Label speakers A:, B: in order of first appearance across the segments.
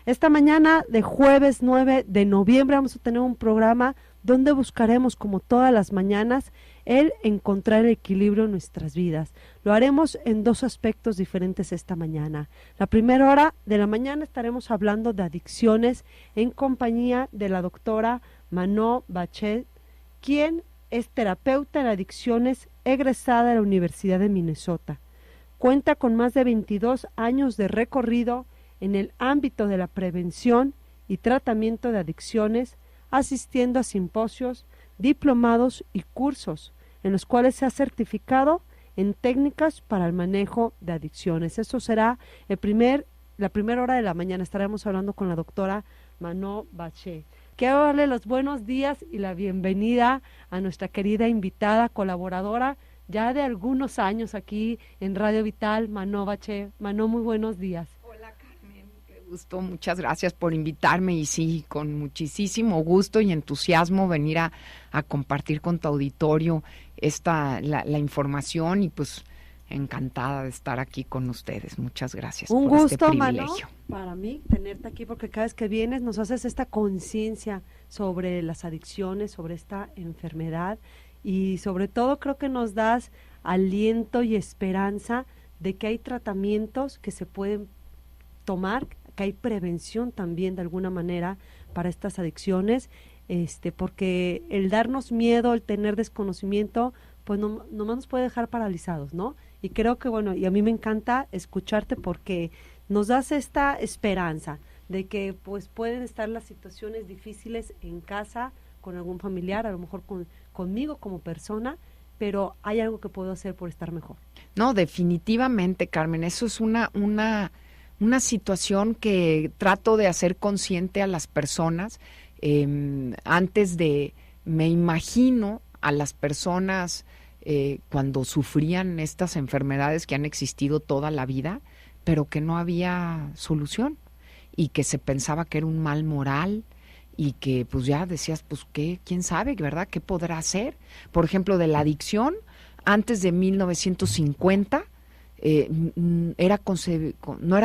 A: Esta mañana de jueves 9 de noviembre vamos a tener un programa donde buscaremos, como todas las mañanas, el encontrar el equilibrio en nuestras vidas. Lo haremos en dos aspectos diferentes esta mañana. La primera hora de la mañana estaremos hablando de adicciones en compañía de la doctora Manó Bachet, quien es terapeuta en adicciones egresada de la Universidad de Minnesota. Cuenta con más de 22 años de recorrido en el ámbito de la prevención y tratamiento de adicciones, asistiendo a simposios, diplomados y cursos, en los cuales se ha certificado en técnicas para el manejo de adicciones. Esto será la primera hora de la mañana. Estaremos hablando con la doctora Manó Bachet. Quiero darle los buenos días y la bienvenida a nuestra querida invitada, colaboradora, ya de algunos años aquí en Radio Vital, Manó Bachet. Manó, muy buenos días.
B: Hola, Carmen, qué gusto, muchas gracias por invitarme y sí, con muchísimo gusto y entusiasmo venir a compartir con tu auditorio la información y pues encantada de estar aquí con ustedes. Muchas gracias
A: por
B: gusto,
A: este privilegio. Manó, para mí tenerte aquí porque cada vez que vienes nos haces esta conciencia sobre las adicciones, sobre esta enfermedad y sobre todo creo que nos das aliento y esperanza de que hay tratamientos que se pueden tomar, que hay prevención también de alguna manera para estas adicciones, porque el darnos miedo, el tener desconocimiento, pues no nos puede dejar paralizados, ¿no? Y creo que, bueno, y a mí me encanta escucharte porque nos das esta esperanza de que pues pueden estar las situaciones difíciles en casa, con algún familiar, a lo mejor conmigo como persona, pero hay algo que puedo hacer por estar mejor.
B: No, definitivamente, Carmen, eso es una situación que trato de hacer consciente a las personas. Me imagino a las personas cuando sufrían estas enfermedades que han existido toda la vida, pero que no había solución y que se pensaba que era un mal moral y que pues ya decías, pues quién sabe, ¿verdad? ¿Qué podrá hacer? Por ejemplo, de la adicción, antes de 1950 no era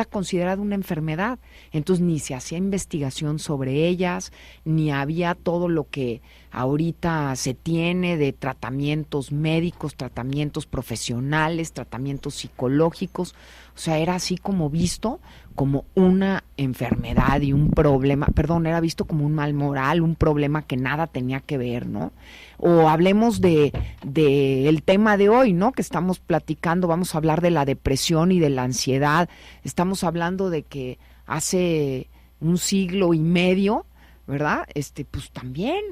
B: considerada una enfermedad, entonces ni se hacía investigación sobre ellas, ni había todo lo que ahorita se tiene de tratamientos médicos, tratamientos profesionales, tratamientos psicológicos, o sea, era así como visto como una enfermedad y un problema, era visto como un mal moral, un problema que nada tenía que ver, ¿no? O hablemos de el tema de hoy, ¿no? Que estamos platicando, vamos a hablar de la depresión y de la ansiedad. Estamos hablando de que hace un siglo y medio, ¿verdad? Pues también,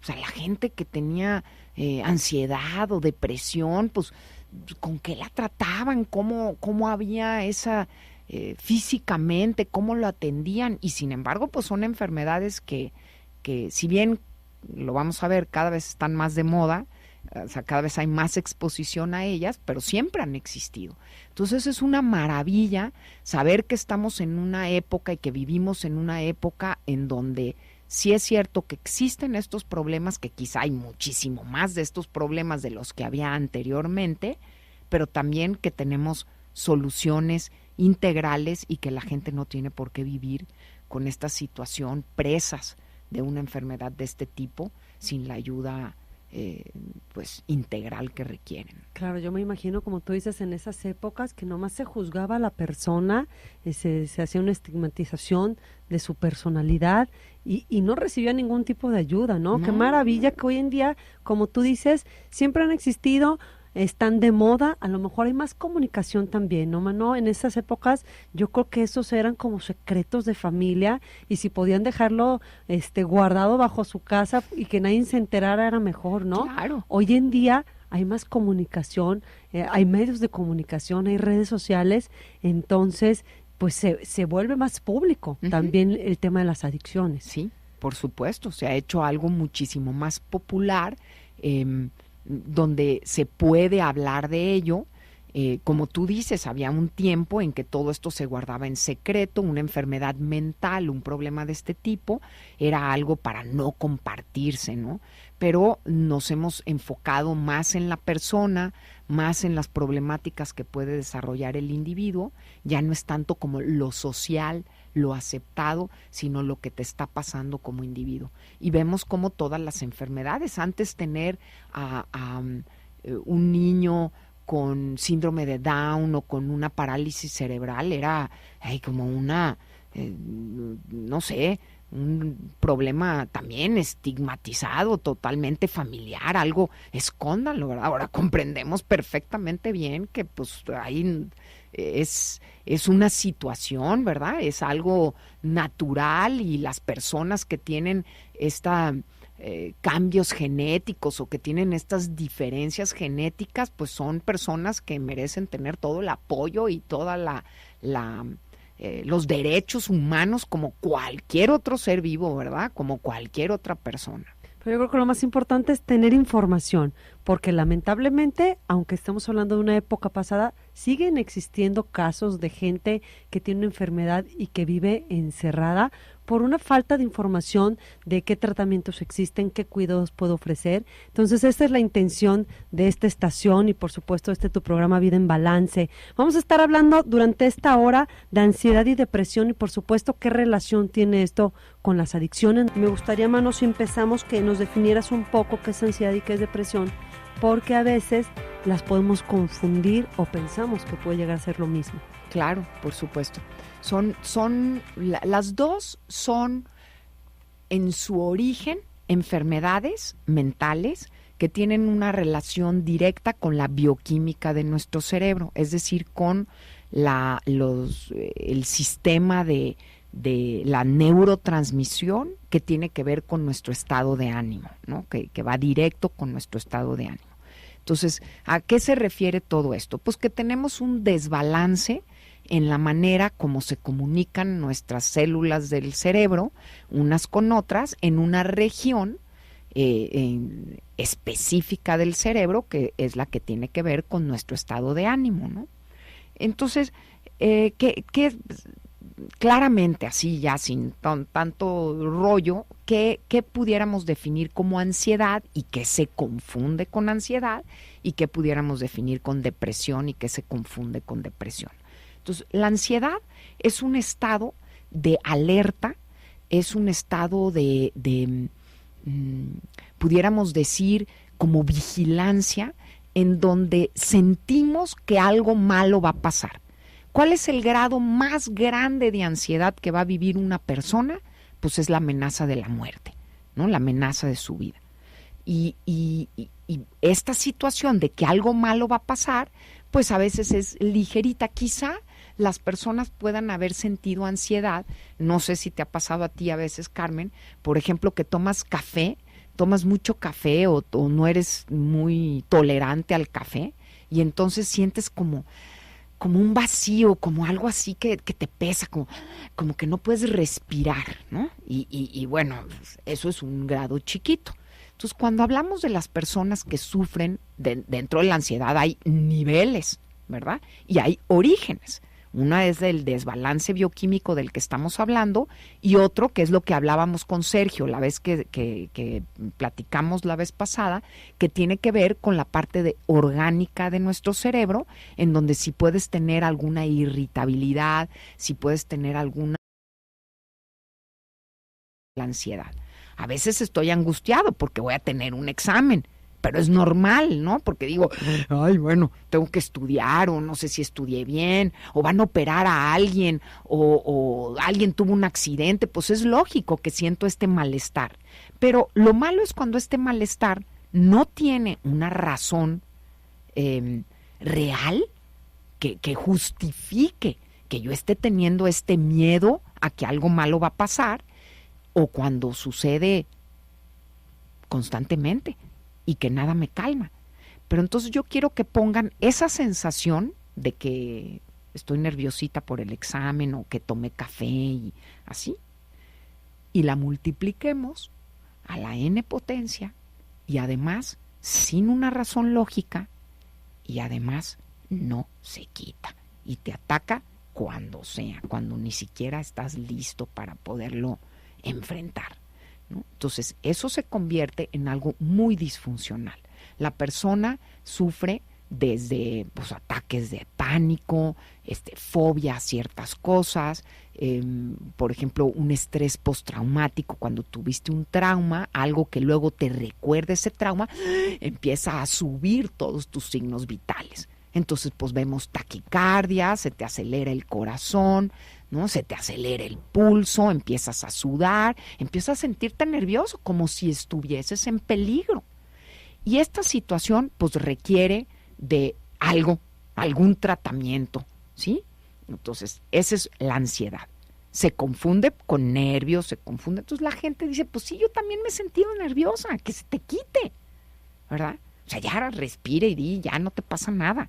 B: o sea, la gente que tenía ansiedad o depresión, pues, ¿con qué la trataban? ¿Cómo había esa físicamente? ¿Cómo lo atendían? Y sin embargo, pues son enfermedades que si bien lo vamos a ver, cada vez están más de moda, o sea, cada vez hay más exposición a ellas, pero siempre han existido. Entonces es una maravilla saber que estamos en una época y que vivimos en una época en donde sí es cierto que existen estos problemas, que quizá hay muchísimo más de estos problemas de los que había anteriormente, pero también que tenemos soluciones integrales y que la gente no tiene por qué vivir con esta situación presas de una enfermedad de este tipo sin la ayuda pues integral que requieren.
A: Claro, yo me imagino, como tú dices, en esas épocas que nomás se juzgaba a la persona, se hacía una estigmatización de su personalidad y no recibía ningún tipo de ayuda, ¿no? Qué maravilla que hoy en día, como tú dices, siempre han existido, están de moda, a lo mejor hay más comunicación también, ¿no, Manó? En esas épocas yo creo que esos eran como secretos de familia y si podían dejarlo guardado bajo su casa y que nadie se enterara era mejor, ¿no?
B: Claro.
A: Hoy en día hay más comunicación, hay medios de comunicación, hay redes sociales, entonces pues se vuelve más público también el tema de las adicciones.
B: Sí, por supuesto, se ha hecho algo muchísimo más popular, donde se puede hablar de ello. Como tú dices, había un tiempo en que todo esto se guardaba en secreto, una enfermedad mental, un problema de este tipo, era algo para no compartirse, ¿no? Pero nos hemos enfocado más en la persona, más en las problemáticas que puede desarrollar el individuo, ya no es tanto como lo social, lo aceptado, sino lo que te está pasando como individuo. Y vemos como todas las enfermedades, antes tener a un niño con síndrome de Down o con una parálisis cerebral era como una, no sé, un problema también estigmatizado, totalmente familiar, algo, escóndalo, ¿verdad? Ahora comprendemos perfectamente bien que pues ahí es una situación, ¿verdad? Es algo natural y las personas que tienen cambios genéticos o que tienen estas diferencias genéticas, pues son personas que merecen tener todo el apoyo y toda los derechos humanos como cualquier otro ser vivo, ¿verdad? Como cualquier otra persona.
A: Pero yo creo que lo más importante es tener información, porque lamentablemente, aunque estemos hablando de una época pasada, siguen existiendo casos de gente que tiene una enfermedad y que vive encerrada por una falta de información de qué tratamientos existen, qué cuidados puedo ofrecer. Entonces, esta es la intención de esta estación y, por supuesto, tu programa Vida en Balance. Vamos a estar hablando durante esta hora de ansiedad y depresión y, por supuesto, qué relación tiene esto con las adicciones. Me gustaría, Mano, si empezamos, que nos definieras un poco qué es ansiedad y qué es depresión, porque a veces las podemos confundir o pensamos que puede llegar a ser lo mismo.
B: Claro, por supuesto. Las dos son en su origen enfermedades mentales que tienen una relación directa con la bioquímica de nuestro cerebro, es decir, con el sistema de la neurotransmisión que tiene que ver con nuestro estado de ánimo, ¿no? Que va directo con nuestro estado de ánimo. Entonces, ¿a qué se refiere todo esto? Pues que tenemos un desbalance en la manera como se comunican nuestras células del cerebro unas con otras en una región específica del cerebro, que es la que tiene que ver con nuestro estado de ánimo, ¿no? Entonces, claramente, así ya sin tanto rollo, ¿qué pudiéramos definir como ansiedad y qué se confunde con ansiedad y qué pudiéramos definir con depresión y qué se confunde con depresión? Entonces, la ansiedad es un estado de alerta, es un estado pudiéramos decir, como vigilancia, en donde sentimos que algo malo va a pasar. ¿Cuál es el grado más grande de ansiedad que va a vivir una persona? Pues es la amenaza de la muerte, ¿no? La amenaza de su vida. Y esta situación de que algo malo va a pasar, pues a veces es ligerita. Quizá las personas puedan haber sentido ansiedad, no sé si te ha pasado a ti a veces, Carmen, por ejemplo, que tomas mucho café o no eres muy tolerante al café y entonces sientes como un vacío, como algo así que te pesa, como que no puedes respirar, ¿no? Y bueno, eso es un grado chiquito. Entonces, cuando hablamos de las personas que sufren dentro de la ansiedad, hay niveles, ¿verdad? Y hay orígenes. Una es del desbalance bioquímico del que estamos hablando y otro que es lo que hablábamos con Sergio la vez que platicamos la vez pasada, que tiene que ver con la parte orgánica de nuestro cerebro, en donde si puedes tener alguna irritabilidad, si puedes tener alguna ansiedad. A veces estoy angustiado porque voy a tener un examen, pero es normal, ¿no? Porque digo, ay, bueno, tengo que estudiar, o no sé si estudié bien, o van a operar a alguien, o alguien tuvo un accidente, pues es lógico que siento este malestar. Pero lo malo es cuando este malestar no tiene una razón real que justifique que yo esté teniendo este miedo a que algo malo va a pasar, o cuando sucede constantemente y que nada me calma. Pero entonces yo quiero que pongan esa sensación de que estoy nerviosita por el examen o que tomé café y así, y la multipliquemos a la n potencia y además sin una razón lógica y además no se quita y te ataca cuando sea, cuando ni siquiera estás listo para poderlo enfrentar, ¿no? Entonces, eso se convierte en algo muy disfuncional. La persona sufre desde pues, ataques de pánico, fobia a ciertas cosas, por ejemplo, un estrés postraumático, cuando tuviste un trauma, algo que luego te recuerde ese trauma, empieza a subir todos tus signos vitales. Entonces, pues vemos taquicardia, se te acelera el corazón, ¿no? Se te acelera el pulso, empiezas a sudar, empiezas a sentirte nervioso, como si estuvieses en peligro. Y esta situación, pues, requiere de algún tratamiento, ¿sí? Entonces, esa es la ansiedad. Se confunde con nervios, se confunde. Entonces la gente dice, pues sí, yo también me he sentido nerviosa, que se te quite, ¿verdad? O sea, ya respire y di, ya no te pasa nada.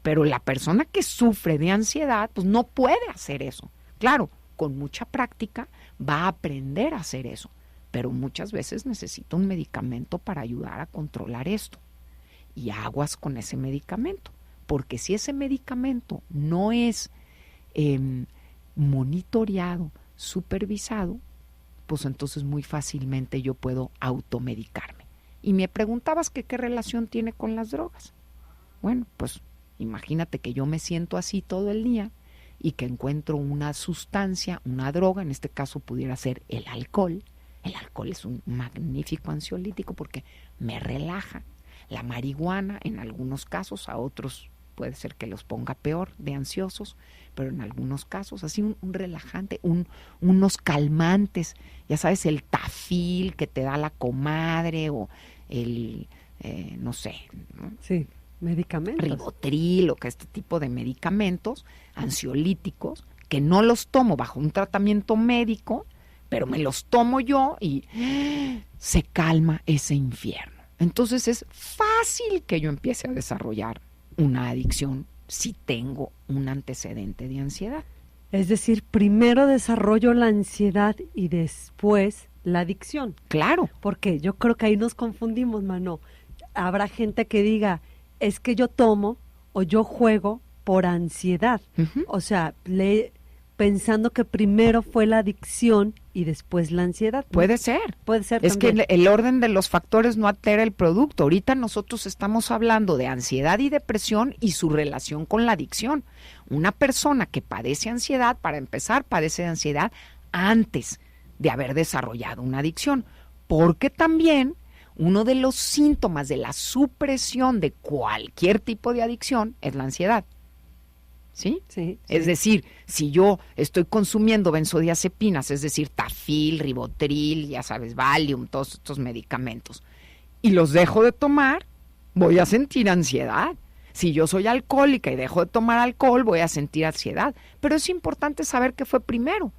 B: Pero la persona que sufre de ansiedad, pues no puede hacer eso. Claro, con mucha práctica va a aprender a hacer eso, pero muchas veces necesita un medicamento para ayudar a controlar esto. Y aguas con ese medicamento, porque si ese medicamento no es monitoreado, supervisado, pues entonces muy fácilmente yo puedo automedicarme. Y me preguntabas que qué relación tiene con las drogas. Bueno, pues imagínate que yo me siento así todo el día y que encuentro una sustancia, una droga, en este caso pudiera ser el alcohol. El alcohol es un magnífico ansiolítico porque me relaja. La marihuana, en algunos casos, a otros puede ser que los ponga peor de ansiosos, pero en algunos casos, así un relajante, unos calmantes, ya sabes, el Tafil que te da la comadre o el, no sé, ¿no?
A: Sí, medicamentos.
B: Ribotril o que este tipo de medicamentos ansiolíticos, que no los tomo bajo un tratamiento médico, pero me los tomo yo y se calma ese infierno. Entonces es fácil que yo empiece a desarrollar una adicción si tengo un antecedente de ansiedad.
A: Es decir, primero desarrollo la ansiedad y después la adicción.
B: Claro.
A: Porque yo creo que ahí nos confundimos, Mano. Habrá gente que diga, es que yo tomo o yo juego por ansiedad.
B: Uh-huh.
A: O sea, pensando que primero fue la adicción y después la ansiedad.
B: Puede ser.
A: Puede ser
B: es
A: también.
B: Que el orden de los factores no altera el producto. Ahorita nosotros estamos hablando de ansiedad y depresión y su relación con la adicción. Una persona que padece ansiedad, para empezar, padece de ansiedad antes de haber desarrollado una adicción. Porque también uno de los síntomas de la supresión de cualquier tipo de adicción es la ansiedad. ¿Sí?
A: Sí,
B: Es decir, si yo estoy consumiendo benzodiazepinas, es decir, Tafil, Ribotril, ya sabes, Valium, todos estos medicamentos, y los dejo de tomar, voy a sentir ansiedad. Si yo soy alcohólica y dejo de tomar alcohol, voy a sentir ansiedad. Pero es importante saber qué fue primero.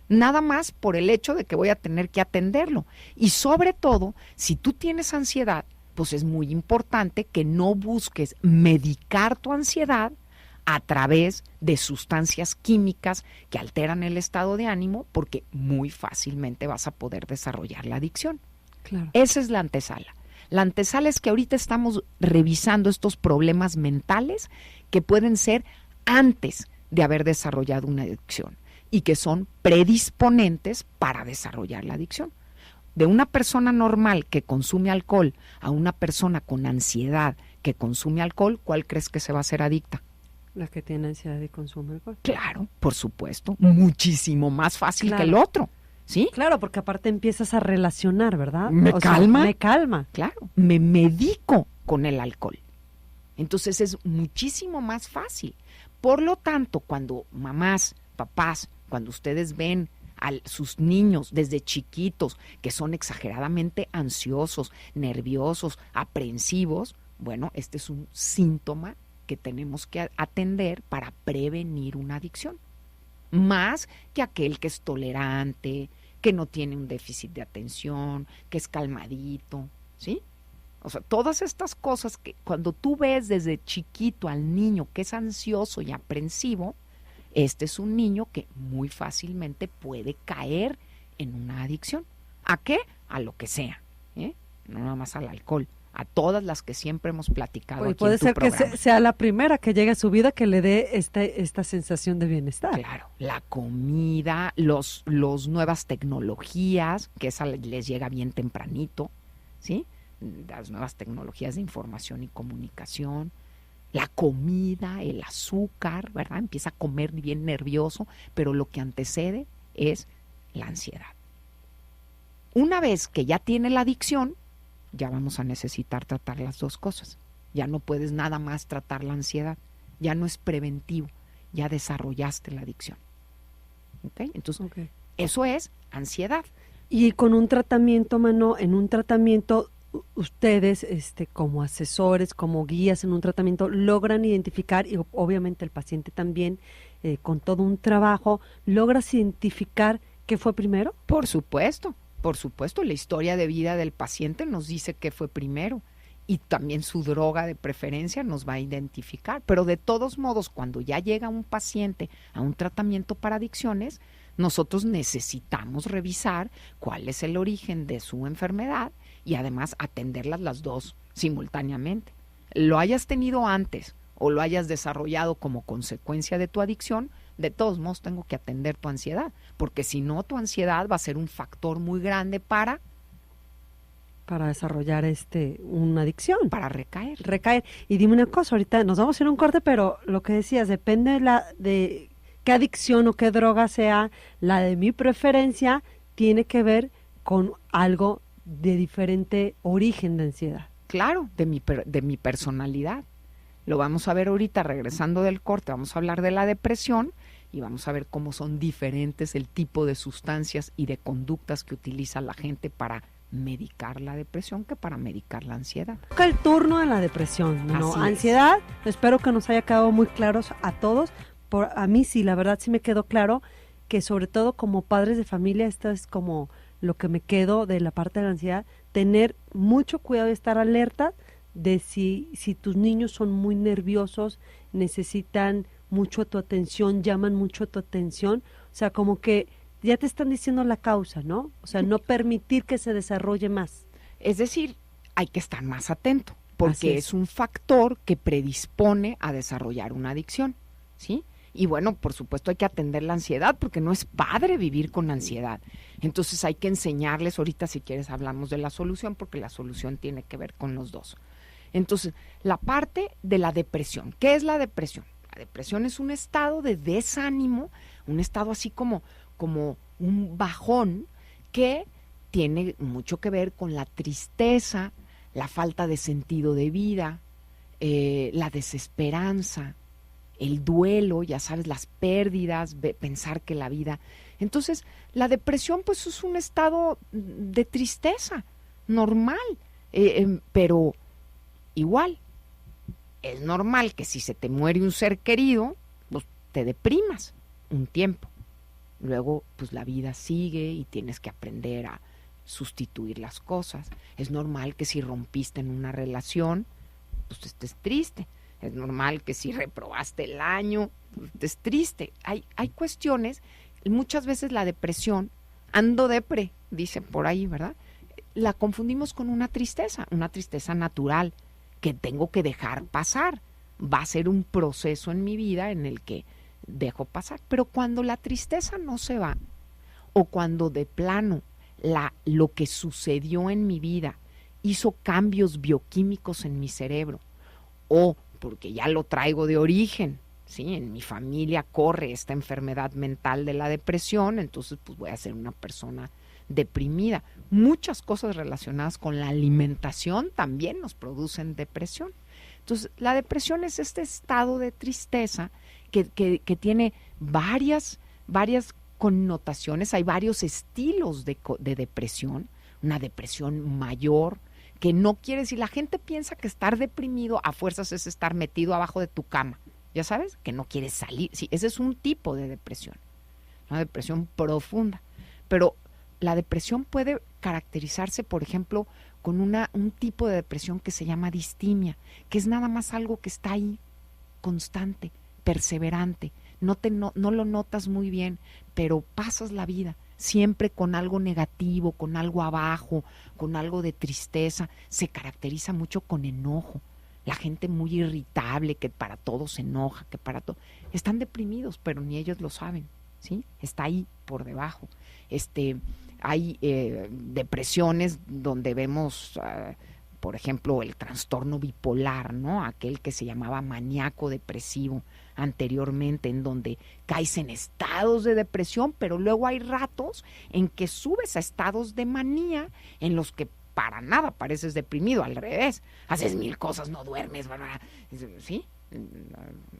B: Nada más por el hecho de que voy a tener que atenderlo. Y sobre todo, si tú tienes ansiedad, pues es muy importante que no busques medicar tu ansiedad a través de sustancias químicas que alteran el estado de ánimo, porque muy fácilmente vas a poder desarrollar la adicción.
A: Claro.
B: Esa es la antesala. La antesala es que ahorita estamos revisando estos problemas mentales que pueden ser antes de haber desarrollado una adicción y que son predisponentes para desarrollar la adicción. De una persona normal que consume alcohol a una persona con ansiedad que consume alcohol, ¿cuál crees que se va a hacer adicta?
A: La que tiene ansiedad y consume alcohol.
B: Claro, por supuesto, muchísimo más fácil que el otro, ¿sí?
A: Claro, porque aparte empiezas a relacionar, ¿verdad?
B: Me calma.
A: Me calma.
B: Claro, me medico con el alcohol. Entonces es muchísimo más fácil. Por lo tanto, cuando mamás, papás, cuando ustedes ven a sus niños desde chiquitos que son exageradamente ansiosos, nerviosos, aprensivos, bueno, este es un síntoma que tenemos que atender para prevenir una adicción. Más que aquel que es tolerante, que no tiene un déficit de atención, que es calmadito, ¿sí? O sea, todas estas cosas que cuando tú ves desde chiquito al niño que es ansioso y aprensivo, este es un niño que muy fácilmente puede caer en una adicción. ¿A qué? A lo que sea, ¿eh? No nada más al alcohol. A todas las que siempre hemos platicado aquí
A: puede
B: en tu
A: ser
B: programa.
A: que sea la primera que llegue a su vida que le dé esta sensación de bienestar.
B: Claro, la comida, los nuevas tecnologías, que esa les llega bien tempranito, ¿sí? Las nuevas tecnologías de información y comunicación, La comida, el azúcar, ¿verdad? Empieza a comer bien nervioso, pero lo que antecede es la ansiedad. Una vez que ya tiene la adicción, ya vamos a necesitar tratar las dos cosas. Ya no puedes nada más tratar la ansiedad, ya no es preventivo, ya desarrollaste la adicción. ¿Ok? Entonces, eso es ansiedad.
A: Y con un tratamiento, Mano, en un tratamiento, ustedes, como asesores, como guías en un tratamiento, logran identificar, y obviamente el paciente también, con todo un trabajo, ¿logras identificar qué fue primero?
B: Por supuesto, la historia de vida del paciente nos dice qué fue primero y también su droga de preferencia nos va a identificar. Pero de todos modos, cuando ya llega un paciente a un tratamiento para adicciones, nosotros necesitamos revisar cuál es el origen de su enfermedad y además atenderlas las dos simultáneamente. Lo hayas tenido antes o lo hayas desarrollado como consecuencia de tu adicción, de todos modos tengo que atender tu ansiedad, porque si no, tu ansiedad va a ser un factor muy grande para
A: desarrollar una adicción.
B: Para recaer.
A: Recaer. Y dime una cosa, ahorita nos vamos a ir a un corte, pero lo que decías, depende de qué adicción o qué droga sea, la de mi preferencia tiene que ver con algo de diferente origen de ansiedad.
B: Claro, de mi personalidad. Lo vamos a ver ahorita regresando del corte, vamos a hablar de la depresión y vamos a ver cómo son diferentes el tipo de sustancias y de conductas que utiliza la gente para medicar la depresión que para medicar la ansiedad.
A: Toca el turno de la depresión, ¿no?
B: Así
A: Ansiedad, espero que nos haya quedado muy claros a todos. A mí sí, la verdad sí me quedó claro que sobre todo como padres de familia, esto es como lo que me quedo de la parte de la ansiedad, tener mucho cuidado y estar alerta de si tus niños son muy nerviosos, necesitan mucho tu atención, llaman mucho tu atención, o sea, como que ya te están diciendo la causa, ¿no? O sea, no permitir que se desarrolle más.
B: Es decir, hay que estar más atento, porque es un factor que predispone a desarrollar una adicción, ¿sí? Y bueno, por supuesto hay que atender la ansiedad, porque no es padre vivir con ansiedad. Entonces hay que enseñarles, ahorita si quieres hablamos de la solución, porque la solución tiene que ver con los dos. Entonces, la parte de la depresión. ¿Qué es la depresión? La depresión es un estado de desánimo, un estado así como un bajón que tiene mucho que ver con la tristeza, la falta de sentido de vida, la desesperanza, el duelo, ya sabes, las pérdidas, pensar que la vida... Entonces, la depresión pues es un estado de tristeza normal, pero igual, es normal que si se te muere un ser querido, pues te deprimas un tiempo. Luego, pues la vida sigue y tienes que aprender a sustituir las cosas. Es normal que si rompiste en una relación, pues estés triste. Es normal que si reprobaste el año, pues estés triste. Hay cuestiones, muchas veces la depresión, ando depre, dicen por ahí, ¿verdad? La confundimos con una tristeza natural que tengo que dejar pasar. Va a ser un proceso en mi vida en el que dejo pasar. Pero cuando la tristeza no se va, o cuando de plano lo que sucedió en mi vida hizo cambios bioquímicos en mi cerebro, o porque ya lo traigo de origen, ¿sí? En mi familia corre esta enfermedad mental de la depresión, entonces pues voy a ser una persona deprimida. Muchas cosas relacionadas con la alimentación también nos producen depresión. Entonces, la depresión es este estado de tristeza que tiene varias connotaciones, hay varios estilos de depresión, una depresión mayor, que no quiere decir, la gente piensa que estar deprimido a fuerzas es estar metido abajo de tu cama, ya sabes, que no quieres salir. Sí, ese es un tipo de depresión, una depresión profunda, pero la depresión puede caracterizarse, por ejemplo, con un tipo de depresión que se llama distimia, que es nada más algo que está ahí, constante, perseverante, no lo notas muy bien, pero pasas la vida siempre con algo negativo, con algo abajo, con algo de tristeza. Se caracteriza mucho con enojo. La gente muy irritable, que para todo se enoja, que para todo... Están deprimidos, pero ni ellos lo saben, ¿sí? Está ahí por debajo. Hay depresiones donde vemos por ejemplo, el trastorno bipolar, ¿no? Aquel que se llamaba maníaco depresivo anteriormente, en donde caes en estados de depresión, pero luego hay ratos en que subes a estados de manía en los que para nada pareces deprimido, al revés, haces mil cosas, no duermes, ¿verdad? ¿Sí?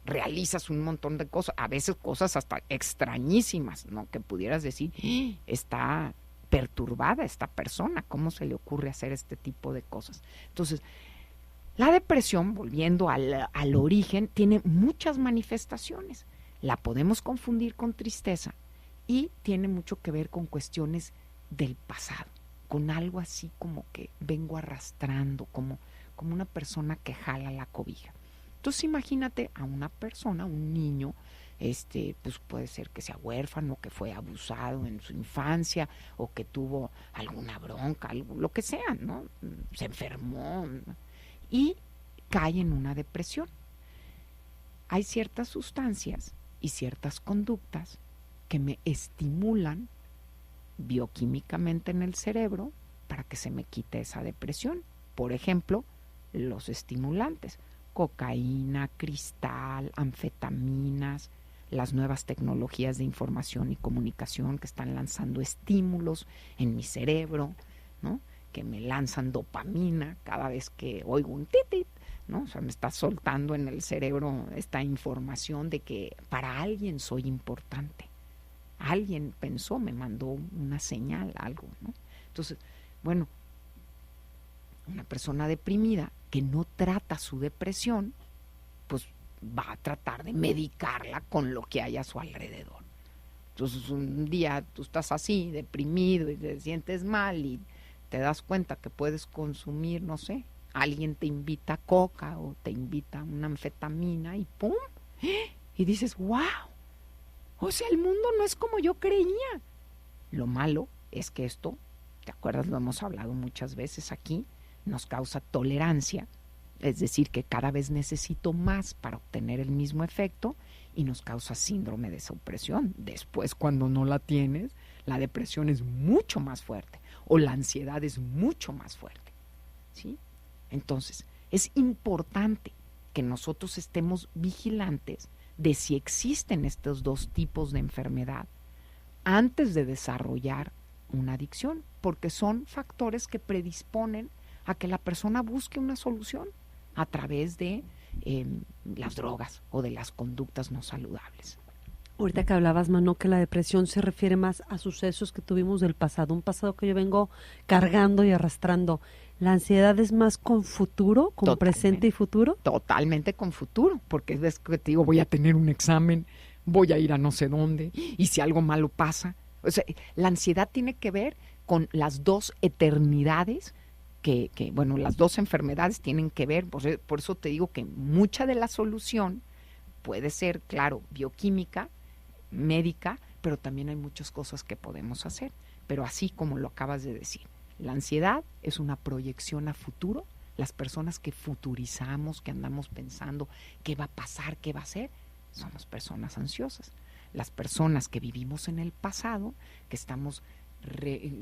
B: Realizas un montón de cosas, a veces cosas hasta extrañísimas, ¿no? Que pudieras decir, está perturbada esta persona, ¿cómo se le ocurre hacer este tipo de cosas? Entonces, la depresión, volviendo al origen, tiene muchas manifestaciones. La podemos confundir con tristeza y tiene mucho que ver con cuestiones del pasado, con algo así como que vengo arrastrando, como una persona que jala la cobija. Entonces imagínate a una persona, un niño, pues puede ser que sea huérfano, que fue abusado en su infancia o que tuvo alguna bronca, algo, lo que sea, ¿no? Se enfermó y cae en una depresión. Hay ciertas sustancias y ciertas conductas que me estimulan bioquímicamente en el cerebro para que se me quite esa depresión. Por ejemplo, los estimulantes, cocaína, cristal, anfetaminas, las nuevas tecnologías de información y comunicación que están lanzando estímulos en mi cerebro, ¿no? Que me lanzan dopamina cada vez que oigo un titit, ¿no? O sea, me está soltando en el cerebro esta información de que para alguien soy importante. Alguien pensó, me mandó una señal, algo, ¿no? Entonces, bueno, una persona deprimida que no trata su depresión, pues va a tratar de medicarla con lo que hay a su alrededor. Entonces un día tú estás así, deprimido y te sientes mal y te das cuenta que puedes consumir, no sé, alguien te invita a coca o te invita a una anfetamina y ¡pum! Y dices, ¡wow! O sea, el mundo no es como yo creía. Lo malo es que esto, ¿te acuerdas? Lo hemos hablado muchas veces aquí, nos causa tolerancia, es decir, que cada vez necesito más para obtener el mismo efecto y nos causa síndrome de supresión. Después, cuando no la tienes, la depresión es mucho más fuerte o la ansiedad es mucho más fuerte, ¿sí? Entonces, es importante que nosotros estemos vigilantes de si existen estos dos tipos de enfermedad antes de desarrollar una adicción, porque son factores que predisponen a que la persona busque una solución a través de las drogas o de las conductas no saludables.
A: Ahorita que hablabas, Manu, que la depresión se refiere más a sucesos que tuvimos del pasado, un pasado que yo vengo cargando y arrastrando. ¿La ansiedad es más con futuro, con presente y futuro?
B: Totalmente con futuro, porque es que te digo, voy a tener un examen, voy a ir a no sé dónde, y si algo malo pasa. O sea, la ansiedad tiene que ver con las dos eternidades que bueno, las dos enfermedades tienen que ver, por eso te digo que mucha de la solución puede ser, claro, bioquímica, médica, pero también hay muchas cosas que podemos hacer. Pero así como lo acabas de decir, la ansiedad es una proyección a futuro. Las personas que futurizamos, que andamos pensando qué va a pasar, qué va a ser, somos personas ansiosas. Las personas que vivimos en el pasado, que estamos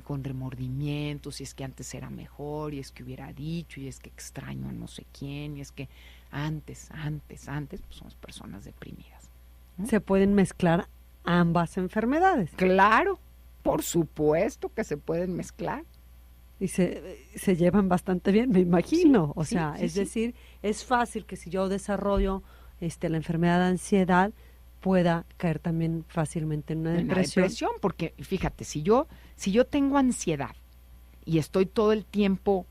B: con remordimientos, y es que antes era mejor, y es que hubiera dicho, y es que extraño a no sé quién, y es que antes, pues somos personas deprimidas, ¿no?
A: ¿Se pueden mezclar ambas enfermedades?
B: Claro, por supuesto que se pueden mezclar.
A: Y se llevan bastante bien, me imagino.
B: Sí,
A: o sea,
B: sí,
A: es
B: sí.
A: decir, es fácil que si yo desarrollo la enfermedad de ansiedad, pueda caer también fácilmente en una depresión.
B: Porque fíjate, si yo tengo ansiedad y estoy todo el tiempo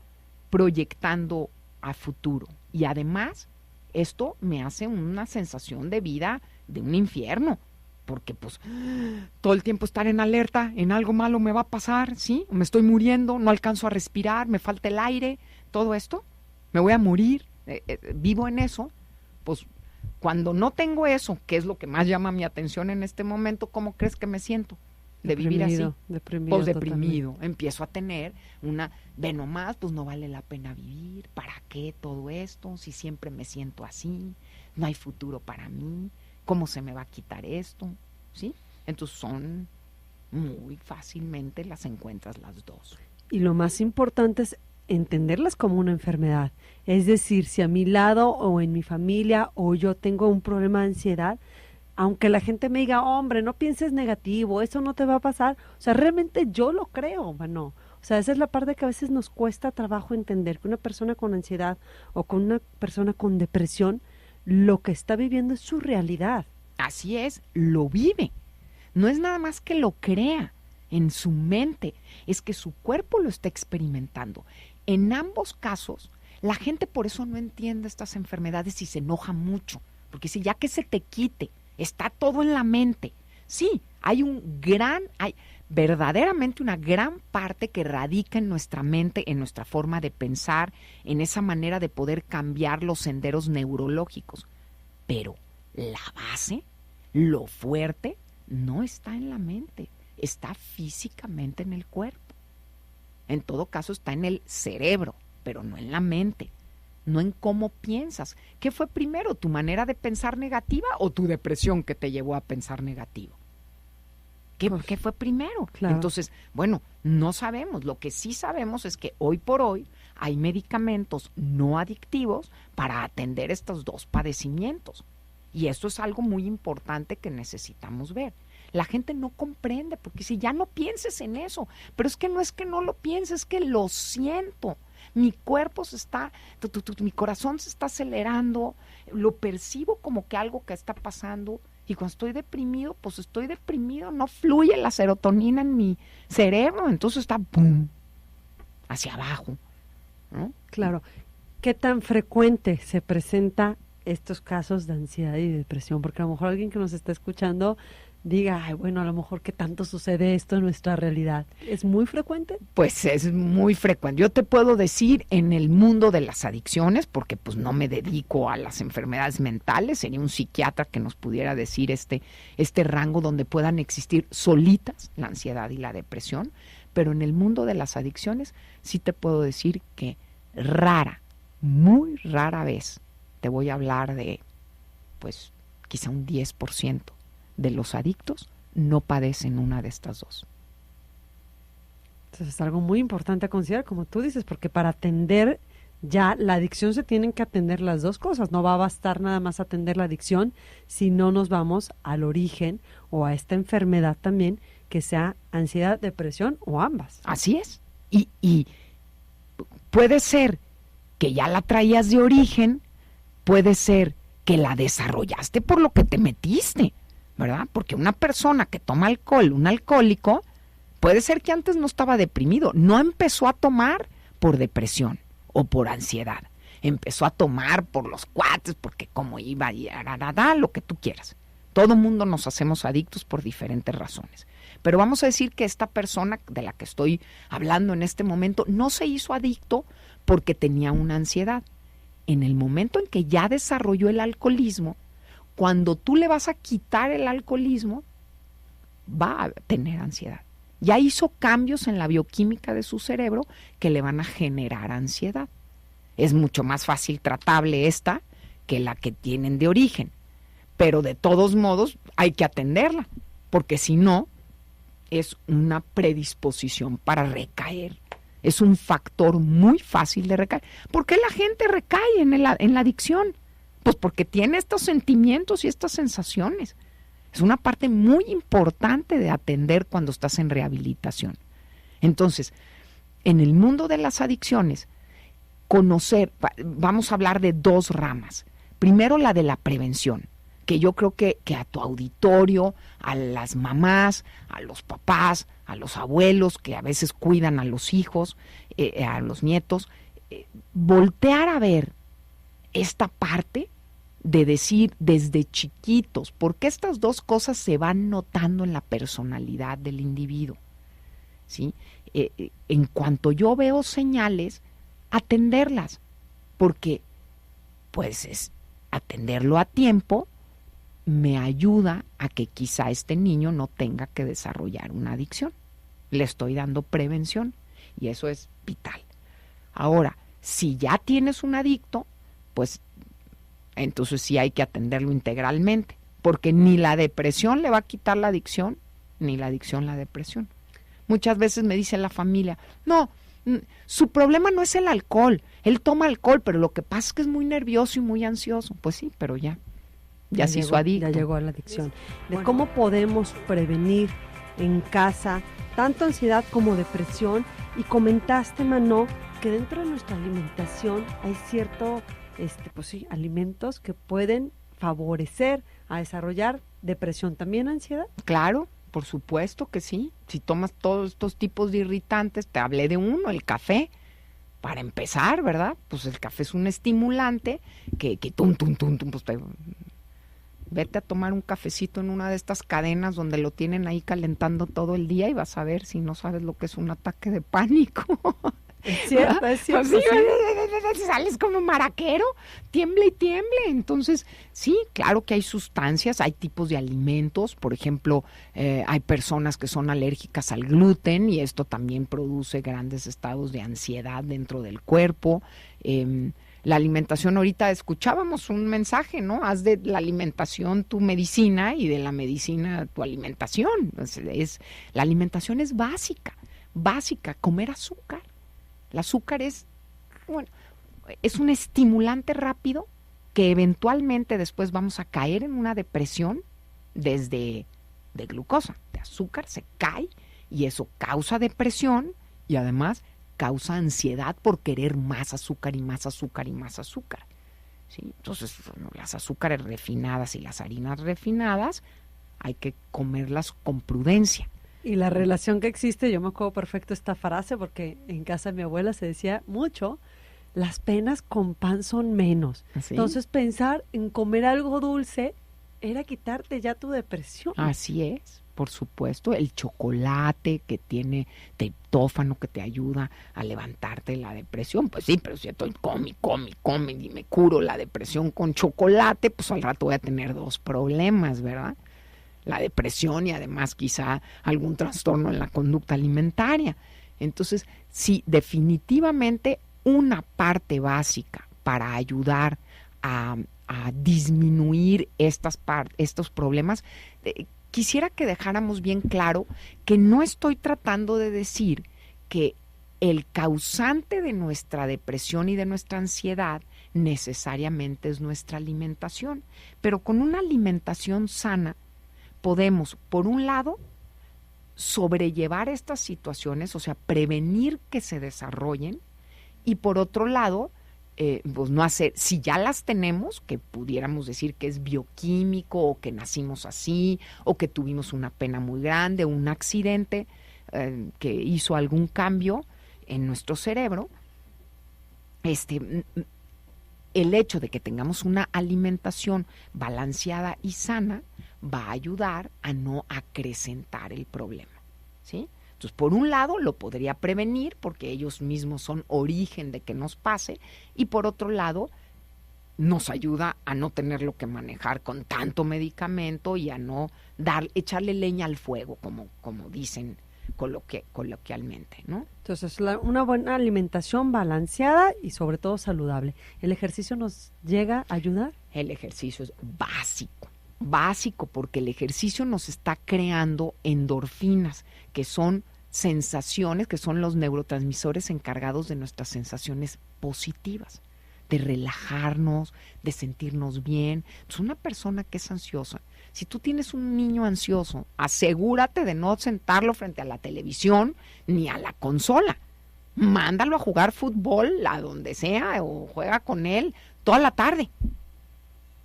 B: proyectando a futuro y además esto me hace una sensación de vida de un infierno, porque pues todo el tiempo estar en alerta, en algo malo me va a pasar, ¿sí? Me estoy muriendo, no alcanzo a respirar, me falta el aire, todo esto, me voy a morir, vivo en eso, pues cuando no tengo eso, que es lo que más llama mi atención en este momento, ¿cómo crees que me siento? De vivir así.
A: Deprimido.
B: Pues deprimido. Empiezo a tener ve nomás, pues no vale la pena vivir. ¿Para qué todo esto? Si siempre me siento así, no hay futuro para mí. ¿Cómo se me va a quitar esto? ¿Sí? Entonces son muy fácilmente las encuentras las dos.
A: Y lo más importante es entenderlas como una enfermedad. Es decir, si a mi lado o en mi familia o yo tengo un problema de ansiedad, aunque la gente me diga, hombre, no pienses negativo, eso no te va a pasar, o sea, realmente yo lo creo, no. O sea, esa es la parte que a veces nos cuesta trabajo entender, que una persona con ansiedad o con una persona con depresión, lo que está viviendo es su realidad.
B: Así es, lo vive. No es nada más que lo crea en su mente, es que su cuerpo lo está experimentando. En ambos casos, la gente por eso no entiende estas enfermedades y se enoja mucho, porque si ya que se te quite, está todo en la mente. Sí, hay verdaderamente una gran parte que radica en nuestra mente, en nuestra forma de pensar, en esa manera de poder cambiar los senderos neurológicos. Pero la base, lo fuerte, no está en la mente, está físicamente en el cuerpo. En todo caso está en el cerebro, pero no en la mente, no en cómo piensas. ¿Qué fue primero, tu manera de pensar negativa o tu depresión que te llevó a pensar negativo? ¿Qué fue primero?
A: Claro.
B: Entonces, bueno, no sabemos. Lo que sí sabemos es que hoy por hoy hay medicamentos no adictivos para atender estos dos padecimientos. Y eso es algo muy importante que necesitamos ver. La gente no comprende, porque si ya no pienses en eso, pero es que no lo pienses, es que lo siento. Mi cuerpo mi corazón se está acelerando, lo percibo como que algo que está pasando. Y cuando estoy deprimido, pues estoy deprimido, no fluye la serotonina en mi cerebro, entonces está ¡pum! Hacia abajo, ¿no?
A: Claro. ¿Qué tan frecuente se presenta estos casos de ansiedad y depresión? Porque a lo mejor alguien que nos está escuchando diga, ay, bueno, a lo mejor qué tanto sucede esto en nuestra realidad. ¿Es muy frecuente?
B: Pues es muy frecuente. Yo te puedo decir en el mundo de las adicciones, porque pues no me dedico a las enfermedades mentales, sería un psiquiatra que nos pudiera decir este rango donde puedan existir solitas la ansiedad y la depresión, pero en el mundo de las adicciones sí te puedo decir que muy rara vez, te voy a hablar de pues quizá un 10% de los adictos no padecen una de estas dos.
A: Entonces es algo muy importante a considerar, como tú dices, porque para atender ya la adicción se tienen que atender las dos cosas. No va a bastar nada más atender la adicción si no nos vamos al origen o a esta enfermedad también, que sea ansiedad, depresión o ambas.
B: Así es. Y puede ser que ya la traías de origen, puede ser que la desarrollaste por lo que te metiste, ¿verdad? Porque una persona que toma alcohol, un alcohólico, puede ser que antes no estaba deprimido, no empezó a tomar por depresión o por ansiedad, empezó a tomar por los cuates, porque como iba y lo que tú quieras. Todo mundo nos hacemos adictos por diferentes razones. Pero vamos a decir que esta persona de la que estoy hablando en este momento no se hizo adicto porque tenía una ansiedad. En el momento en que ya desarrolló el alcoholismo, cuando tú le vas a quitar el alcoholismo, va a tener ansiedad. Ya hizo cambios en la bioquímica de su cerebro que le van a generar ansiedad. Es mucho más fácil tratable esta que la que tienen de origen. Pero de todos modos hay que atenderla, porque si no, es una predisposición para recaer. Es un factor muy fácil de recaer. ¿Por qué la gente recae en la adicción? Pues porque tiene estos sentimientos y estas sensaciones. Es una parte muy importante de atender cuando estás en rehabilitación. Entonces, en el mundo de las adicciones, vamos a hablar de dos ramas. Primero, la de la prevención, que yo creo que a tu auditorio, a las mamás, a los papás, a los abuelos que a veces cuidan a los hijos, a los nietos, voltear a ver esta parte de decir desde chiquitos, porque estas dos cosas se van notando en la personalidad del individuo, ¿sí? En cuanto yo veo señales, atenderlas, porque pues es atenderlo a tiempo me ayuda a que quizá este niño no tenga que desarrollar una adicción. Le estoy dando prevención y eso es vital. Ahora, si ya tienes un adicto, pues entonces sí hay que atenderlo integralmente, porque ni la depresión le va a quitar la adicción, ni la adicción la depresión. Muchas veces me dice la familia, no Su problema no es el alcohol. Él toma alcohol, pero lo que pasa es que es muy nervioso y muy ansioso. Pues sí, pero ya se hizo adicto.
A: Ya llegó a la adicción. De cómo podemos prevenir en casa tanto ansiedad como depresión. Y comentaste, Mano, que dentro de nuestra alimentación hay cierto, alimentos que pueden favorecer a desarrollar depresión, también ansiedad.
B: Claro, por supuesto que sí. Si tomas todos estos tipos de irritantes, te hablé de uno, el café. Para empezar, ¿verdad? Pues el café es un estimulante que pues vete a tomar un cafecito en una de estas cadenas donde lo tienen ahí calentando todo el día y vas a ver si no sabes lo que es un ataque de pánico.
A: Es cierto, es cierto.
B: Pues sí, sales como maraquero, tiemble y tiemble. Entonces, sí, claro que hay sustancias, hay tipos de alimentos. Por ejemplo, hay personas que son alérgicas al gluten y esto también produce grandes estados de ansiedad dentro del cuerpo. La alimentación, ahorita escuchábamos un mensaje, ¿no? Haz de la alimentación tu medicina y de la medicina tu alimentación. La alimentación es básica, comer azúcar. El azúcar es un estimulante rápido que eventualmente después vamos a caer en una depresión de glucosa, de azúcar, se cae y eso causa depresión y además causa ansiedad por querer más azúcar y más azúcar y más azúcar. ¿Sí? Entonces, las azúcares refinadas y las harinas refinadas hay que comerlas con prudencia.
A: Y la relación que existe, yo me acuerdo perfecto esta frase porque en casa de mi abuela se decía mucho, las penas con pan son menos.
B: ¿Así?
A: Entonces pensar en comer algo dulce era quitarte ya tu depresión.
B: Así es, por supuesto, el chocolate que tiene triptófano que te ayuda a levantarte de la depresión, pues sí, pero si estoy come y me curo la depresión con chocolate, pues al rato voy a tener dos problemas, ¿verdad? La depresión y además quizá algún trastorno en la conducta alimentaria. Entonces, sí, definitivamente una parte básica para ayudar a disminuir estos problemas, quisiera que dejáramos bien claro que no estoy tratando de decir que el causante de nuestra depresión y de nuestra ansiedad necesariamente es nuestra alimentación, pero con una alimentación sana podemos, por un lado, sobrellevar estas situaciones, o sea, prevenir que se desarrollen, y por otro lado, pues no hacer, si ya las tenemos, que pudiéramos decir que es bioquímico, o que nacimos así, o que tuvimos una pena muy grande, un accidente que hizo algún cambio en nuestro cerebro, el hecho de que tengamos una alimentación balanceada y sana va a ayudar a no acrecentar el problema, ¿sí? Entonces, por un lado, lo podría prevenir porque ellos mismos son origen de que nos pase, y por otro lado, nos ayuda a no tenerlo que manejar con tanto medicamento y a no echarle leña al fuego, como dicen coloquialmente, ¿no?
A: Entonces, una buena alimentación balanceada y sobre todo saludable. ¿El ejercicio nos llega a ayudar?
B: El ejercicio es básico porque el ejercicio nos está creando endorfinas, que son sensaciones, que son los neurotransmisores encargados de nuestras sensaciones positivas, de relajarnos, de sentirnos bien. Pues una persona que es ansiosa, si tú tienes un niño ansioso, asegúrate de no sentarlo frente a la televisión ni a la consola. Mándalo a jugar fútbol a donde sea o juega con él toda la tarde.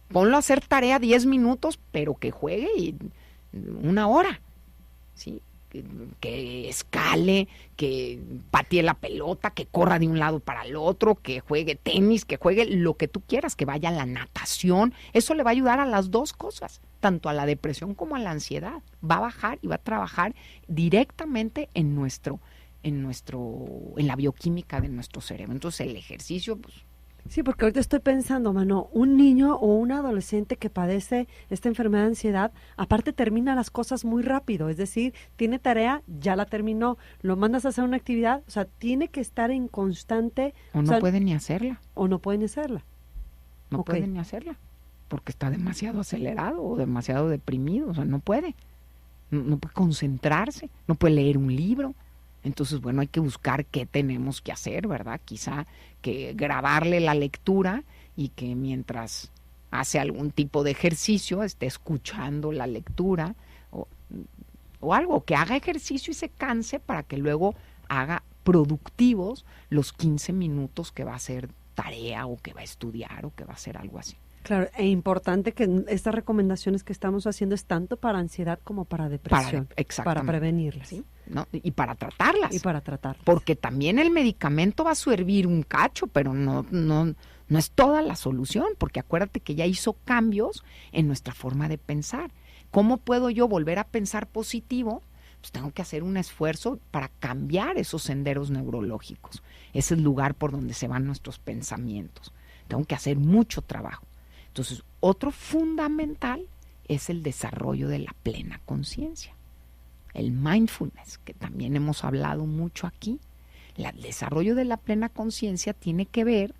B: Ponlo a hacer tarea 10 minutos, pero que juegue 1 hora, ¿sí? Que escale, que patee la pelota, que corra de un lado para el otro, que juegue tenis, que juegue lo que tú quieras, que vaya a la natación. Eso le va a ayudar a las dos cosas, tanto a la depresión como a la ansiedad. Va a bajar y va a trabajar directamente en la bioquímica de nuestro cerebro. Entonces el ejercicio, pues,
A: sí, porque ahorita estoy pensando, mano, un niño o un adolescente que padece esta enfermedad de ansiedad, aparte termina las cosas muy rápido, es decir, tiene tarea, ya la terminó, lo mandas a hacer una actividad, o sea, tiene que estar en constante...
B: O no puede ni hacerla.
A: O no puede ni hacerla.
B: No puede ni hacerla, porque está demasiado acelerado o demasiado deprimido, o sea, no puede. No puede concentrarse, no puede leer un libro, Entonces, bueno, hay que buscar qué tenemos que hacer, ¿verdad? Quizá que grabarle la lectura y que mientras hace algún tipo de ejercicio esté escuchando la lectura o algo, que haga ejercicio y se canse para que luego haga productivos los 15 minutos que va a hacer tarea o que va a estudiar o que va a hacer algo así.
A: Claro, e importante que estas recomendaciones que estamos haciendo es tanto para ansiedad como para depresión, para prevenirlas.
B: ¿Sí? ¿No? Y para tratarlas.
A: Y para tratarlas.
B: Porque también el medicamento va a servir un cacho, pero no es toda la solución, porque acuérdate que ya hizo cambios en nuestra forma de pensar. ¿Cómo puedo yo volver a pensar positivo? Pues tengo que hacer un esfuerzo para cambiar esos senderos neurológicos, ese lugar por donde se van nuestros pensamientos. Tengo que hacer mucho trabajo. Entonces, otro fundamental es el desarrollo de la plena conciencia. El mindfulness, que también hemos hablado mucho aquí. El desarrollo de la plena conciencia tiene que ver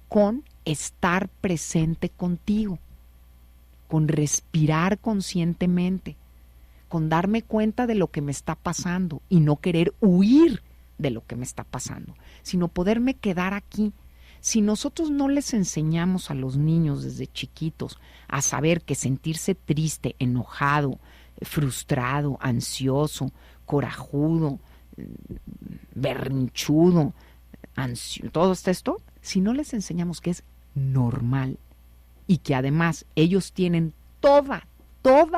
B: con estar presente contigo, con respirar conscientemente, con darme cuenta de lo que me está pasando y no querer huir de lo que me está pasando, sino poderme quedar aquí. Si nosotros no les enseñamos a los niños desde chiquitos a saber que sentirse triste, enojado, frustrado, ansioso, corajudo, berrinchudo, todo esto, si no les enseñamos que es normal y que además ellos tienen toda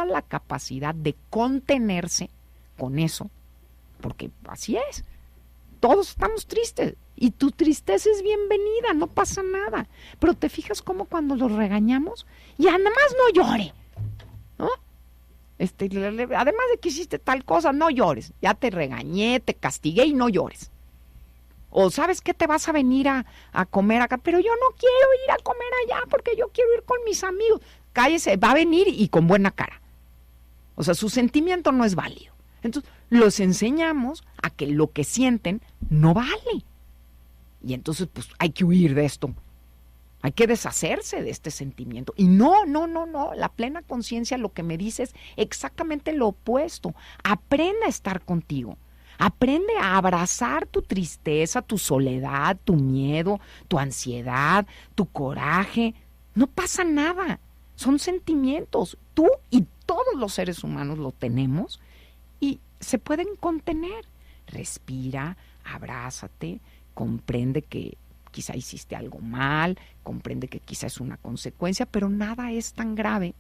B: la capacidad de contenerse con eso, porque así es, todos estamos tristes y tu tristeza es bienvenida, no pasa nada, pero te fijas cómo cuando los regañamos, y además no llore, ¿no? Además de que hiciste tal cosa, no llores, ya te regañé, te castigué y no llores. O ¿sabes qué? Te vas a venir a comer acá, pero yo no quiero ir a comer allá porque yo quiero ir con mis amigos. Cállese, va a venir y con buena cara. O sea, su sentimiento no es válido. Entonces, los enseñamos a que lo que sienten no vale. Y entonces, pues, hay que huir de esto. Hay que deshacerse de este sentimiento. Y no. La plena conciencia lo que me dice es exactamente lo opuesto. Aprende a estar contigo. Aprende a abrazar tu tristeza, tu soledad, tu miedo, tu ansiedad, tu coraje. No pasa nada. Son sentimientos. Tú y todos los seres humanos lo tenemos y se pueden contener. Respira, abrázate, comprende que quizá hiciste algo mal, comprende que quizá es una consecuencia, pero nada es tan grave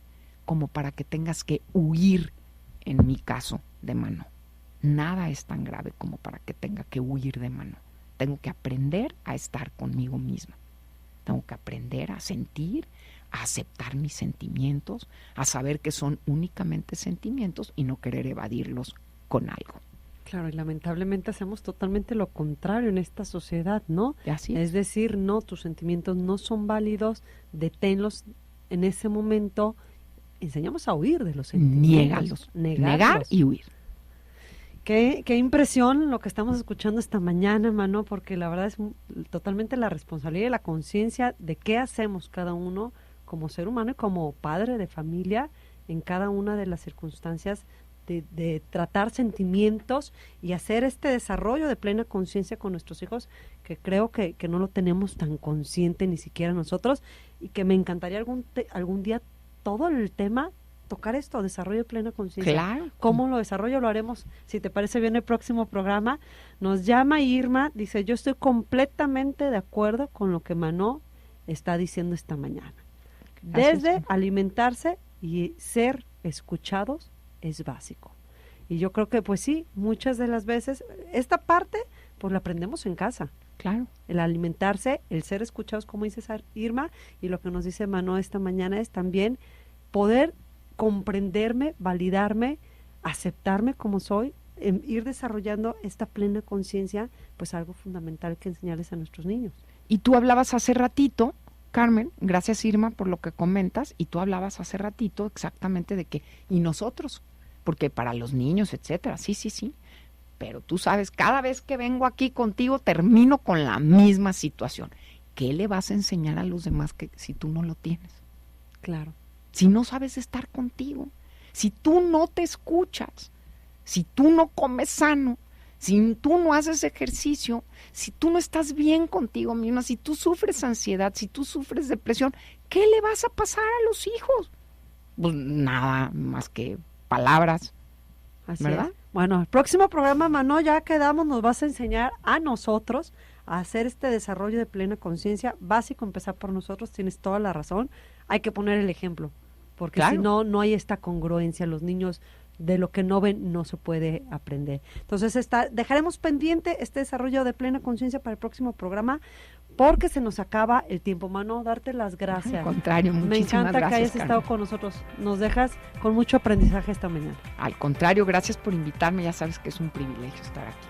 B: como para que tengas que huir, en mi caso, de Mano. Nada es tan grave como para que tenga que huir de Mano. Tengo que aprender a estar conmigo misma. Tengo que aprender a sentir, a aceptar mis sentimientos, a saber que son únicamente sentimientos y no querer evadirlos con algo.
A: Claro, y lamentablemente hacemos totalmente lo contrario en esta sociedad, ¿no?
B: Así
A: es decir, no, tus sentimientos no son válidos, deténlos en ese momento, enseñamos a huir de los sentimientos.
B: Negar y huir.
A: Qué impresión lo que estamos escuchando esta mañana, Mano, porque la verdad es totalmente la responsabilidad y la conciencia de qué hacemos cada uno como ser humano y como padre de familia en cada una de las circunstancias de tratar sentimientos y hacer este desarrollo de plena conciencia con nuestros hijos, que creo que no lo tenemos tan consciente ni siquiera nosotros, y que me encantaría algún día todo el tema tocar esto, desarrollo de plena conciencia.
B: Claro.
A: ¿Cómo lo desarrollo? Lo haremos, si te parece bien, el próximo programa. Nos llama Irma, dice, yo estoy completamente de acuerdo con lo que Manó está diciendo esta mañana. Desde alimentarse y ser escuchados es básico. Y yo creo que, pues sí, muchas de las veces, esta parte, pues la aprendemos en casa.
B: Claro.
A: El alimentarse, el ser escuchados, como dice Irma, y lo que nos dice Manó esta mañana es también poder comprenderme, validarme, aceptarme como soy, ir desarrollando esta plena conciencia, pues algo fundamental que enseñarles a nuestros niños.
B: Y tú hablabas hace ratito, Carmen, gracias Irma por lo que comentas, y tú hablabas hace ratito exactamente de que, y nosotros, porque para los niños, etcétera, sí, pero tú sabes, cada vez que vengo aquí contigo termino con la misma situación. ¿Qué le vas a enseñar a los demás que si tú no lo tienes?
A: Claro.
B: Si no sabes estar contigo, si tú no te escuchas, si tú no comes sano, Si tú no haces ejercicio, si tú no estás bien contigo misma, si tú sufres ansiedad, si tú sufres depresión, ¿qué le vas a pasar a los hijos? Pues nada más que palabras,
A: Así
B: ¿verdad?
A: es. Bueno, el próximo programa, Mano, ya quedamos, nos vas a enseñar a nosotros a hacer este desarrollo de plena conciencia. Básico, empezar por nosotros, tienes toda la razón. Hay que poner el ejemplo, porque
B: Claro.
A: si no, no hay esta congruencia. Los niños de lo que no ven no se puede aprender. Entonces dejaremos pendiente este desarrollo de plena conciencia para el próximo programa, porque se nos acaba el tiempo. Mano, darte las gracias.
B: Al contrario,
A: Me
B: muchísimas
A: encanta
B: gracias,
A: que hayas
B: Carmen.
A: estado con nosotros. Nos dejas con mucho aprendizaje esta mañana.
B: Al contrario, gracias por invitarme. Ya sabes que es un privilegio estar aquí.